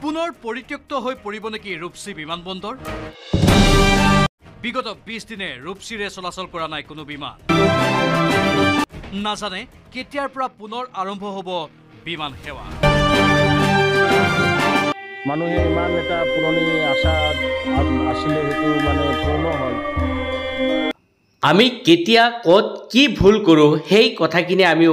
পুনৰ পৰিত্যক্ত হৈ পৰিব নেকি ৰূপসী বিমানবন্দৰ? বিগত 20 দিনে ৰূপসীৰে চলাচল কৰা নাই কোনো বিমান। নাজানে কেতিয়াৰ পৰা পুনৰ আৰম্ভ হ'ব বিমান সেৱা। মানুহে ইমান এটা পুৰণি আশা আছিলে, সেইটো মানে পূৰ্ণ হ'ল। আমি কেতিয়া ক'ত কি ভুল কৰোঁ সেই কথাখিনি আমি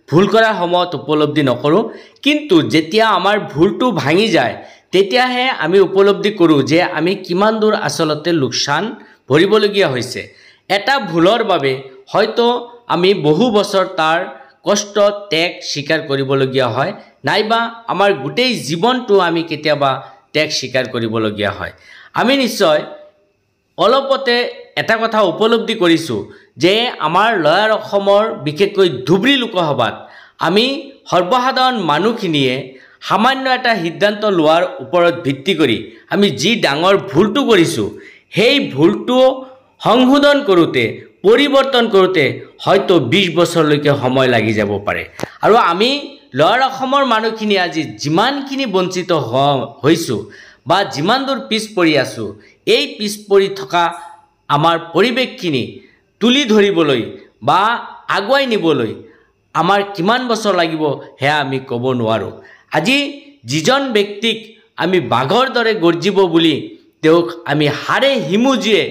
ভুল কৰাৰ সময়ত উপলব্ধি নকৰোঁ, কিন্তু যেতিয়া আমাৰ ভুলটো ভাঙি যায় তেতিয়াহে আমি উপলব্ধি কৰোঁ যে আমি কিমান দূৰ আচলতে লোকচান ভৰিবলগীয়া হৈছে। এটা ভুলৰ বাবে হয়তো আমি বহু বছৰ তাৰ কষ্ট ত্যাগ স্বীকাৰ কৰিবলগীয়া হয়, নাইবা আমাৰ গোটেই জীৱনটো আমি কেতিয়াবা ত্যাগ স্বীকাৰ কৰিবলগীয়া হয়। আমি নিশ্চয় অলপতে এটা কথা উপলব্ধি কৰিছোঁ যে আমাৰ লয়াৰ অসমৰ বিশেষকৈ ধুবুৰী লোকসভাত আমি সৰ্বসাধাৰণ মানুহখিনিয়ে সামান্য এটা সিদ্ধান্ত লোৱাৰ ওপৰত ভিত্তি কৰি আমি যি ডাঙৰ ভুলটো কৰিছোঁ, সেই ভুলটো সংশোধন কৰোঁতে পৰিৱৰ্তন কৰোঁতে হয়তো 20 বছৰলৈকে সময় লাগি যাব পাৰে। আৰু আমি লয়াৰ অসমৰ মানুহখিনি আজি যিমানখিনি বঞ্চিত হৈছোঁ বা যিমান দূৰ পিছ পৰি আছোঁ, এই পিছ পৰি থকা আমাৰ পৰিৱেশখিনি তুলি ধৰিবলৈ বা আগুৱাই নিবলৈ আমাৰ কিমান বছৰ লাগিব সেয়া আমি ক'ব নোৱাৰোঁ। আজি যিজন ব্যক্তিক আমি বাঘৰ দৰে গৰ্জিব বুলি তেওঁক আমি হাড়ে হিমুজিয়ে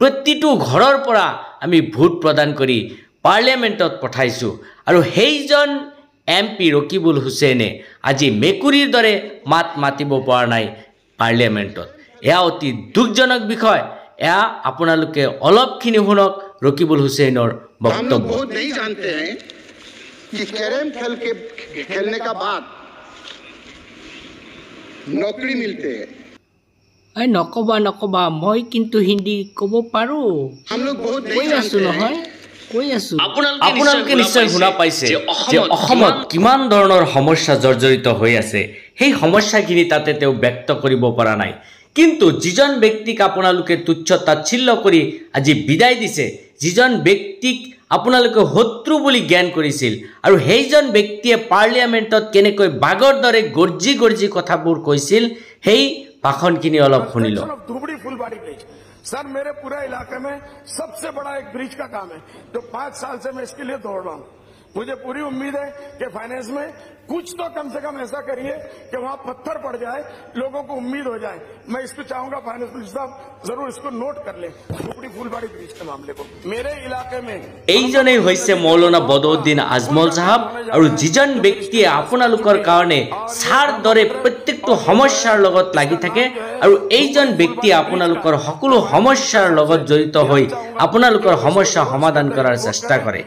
প্ৰতিটো ঘৰৰ পৰা আমি ভোট প্ৰদান কৰি পাৰ্লিয়ামেণ্টত পঠাইছোঁ, আৰু সেইজন MP ৰকিবুল হুছেইনে আজি মেকুৰীৰ দৰে মাত মাতিব পৰা নাই পাৰ্লিয়ামেণ্টত। এয়া অতি দুখজনক বিষয়। এয়া আপোনালোকে অলপখিনি শুনক ৰকিবুল হুছেইনৰ বক্তব্য। खेलने का बाद नौकरी मिलते हैं। নকবা মই কিন্তু হিন্দী ক'ব পাৰোঁ। আপোনালোকে নিশ্চয় শুনা পাইছে যে অসমত কিমান ধৰণৰ সমস্যা জৰ্জৰিত হৈ আছে। সেই সমস্যাখিনি তাতে তেওঁ ব্যক্ত কৰিব পৰা নাই, কিন্তু যিজন ব্যক্তিক আপোনালোকে তুচ্ছ তাচ্ছিল্য কৰি আজি বিদায় দিছে, যিজন ব্যক্তিক আপোনালোকে শত্ৰু বুলি জ্ঞান কৰিছিল, আৰু সেইজন ব্যক্তিয়ে পাৰ্লিয়ামেণ্টত কেনেকৈ বাঘৰ দৰে গৰ্জি গৰ্জি কথাবোৰ কৈছিল, সেই ভাষণখিনি অলপ শুনি লওক। धुबड़ी फुलबाड़ी ब्रिज सर, मेरे पूरे इलाके में सबसे बड़ा एक ब्रिज का काम है, जो 5 साल से मैं इसके लिए दौड़ रहा हूँ। मुझे पूरी उम्मीद है कि फाइनेंस में कुछ तो कम से कम ऐसा करिए कि वहां पत्थर पड़ जाए, लोगों को उम्मीद हो जाए। मैं इसको चाहूंगा फाइनेंस मिनिस्टर साहब जरूर इसको नोट कर ले, धुबड़ी फुलबाड़ी ब्रिज के मामले को मेरे इलाके में। এইজনেই হৈছে মৌলানা বদউদ্দিন আজমল সাহেব, আৰু যিজন ব্যক্তিয়ে আপোনালোকৰ কাৰণে ছাৰ দৰে প্ৰত্যেকটো সমস্যাৰ লগত লাগি থাকে, আৰু এইজন ব্যক্তিয়ে আপোনালোকৰ সকলো সমস্যাৰ লগত জড়িত হৈ আপোনালোকৰ সমস্যা সমাধান কৰাৰ চেষ্টা কৰে।